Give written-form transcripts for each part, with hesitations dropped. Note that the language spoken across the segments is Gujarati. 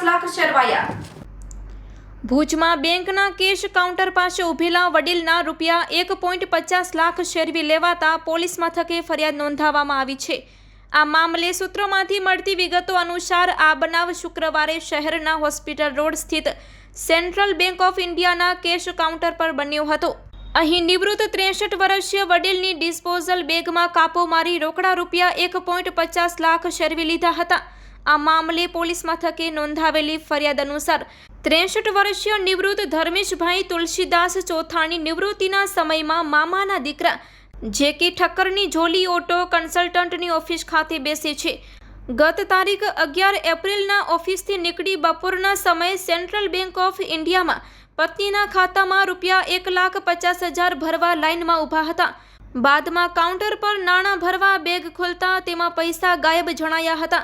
લાખ શેરવાયા। ભુજમાં બેંકના કેશ કાઉન્ટર પાસે ઉભેલા વડીલના રૂપિયા 1.50 લાખ શેરવી લેવાતા પોલીસ મથકે ફરિયાદ નોંધાવવામાં આવી છે। આ મામલે સૂત્રોમાંથી મળતી વિગતો અનુસાર આ બનાવ શુક્રવારે શહેરના હોસ્પિટલ રોડ સ્થિત સેન્ટ્રલ બેંક ઓફ ઇન્ડિયાના કેશ કાઉન્ટર પર બન્યો હતો। અહીં નિવૃત્ત 63 વર્ષીય વડીલની ડિસ્પોઝલ બેગમાં કાપો મારી રોકડા રૂપિયા 1.50 લાખ શેરવી લીધા હતા। આ મામલે પોલીસ મથકે નોંધાવેલી ફરિયાદ અનુસાર 63 વર્ષીય નિવૃત્ત ધર્મેશભાઈ તુલસીદાસ ચોથાણી નિવૃત્તિના સમયમાં મામાના દીકરા જે કે ઠક્કરની જોલી ઓટો કન્સલ્ટન્ટની ઓફિસ ખાતે બેસે છે। ગત તારીખ 11 એપ્રિલના ઓફિસથી નીકળી બપોરના સમયે સેન્ટ્રલ બેંક ઓફ ઇન્ડિયામાં પત્નીના ખાતામાં રૂપિયા 1,50,000 ભરવા લાઇનમાં ઊભા હતા। બાદમાં કાઉન્ટર પર નાણાં ભરવા બેગ ખોલતા તેમાં પૈસા ગાયબ જણાયા હતા।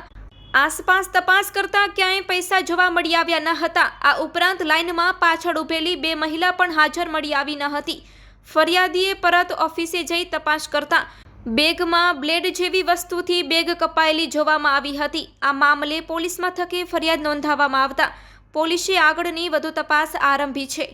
આસપાસ તપાસ કરતા ક્યાંય પૈસા જોવા મળી આવ્યા ન હતા। આ ઉપરાંત લાઇનમાં પાછળ ઊભેલી 2 મહિલા પણ હાજર મળી આવી ન હતી। ફરિયાદીએ પરત ઓફિસે જઈ તપાસ કરતા બેગમાં બ્લેડ જેવી વસ્તુથી બેગ કપાયેલી જોવામાં આવી હતી। આ મામલે પોલીસ મથકે ફરિયાદ નોંધાવવામાં આવતા પોલીસે આગળની વધુ તપાસ આરંભી છે।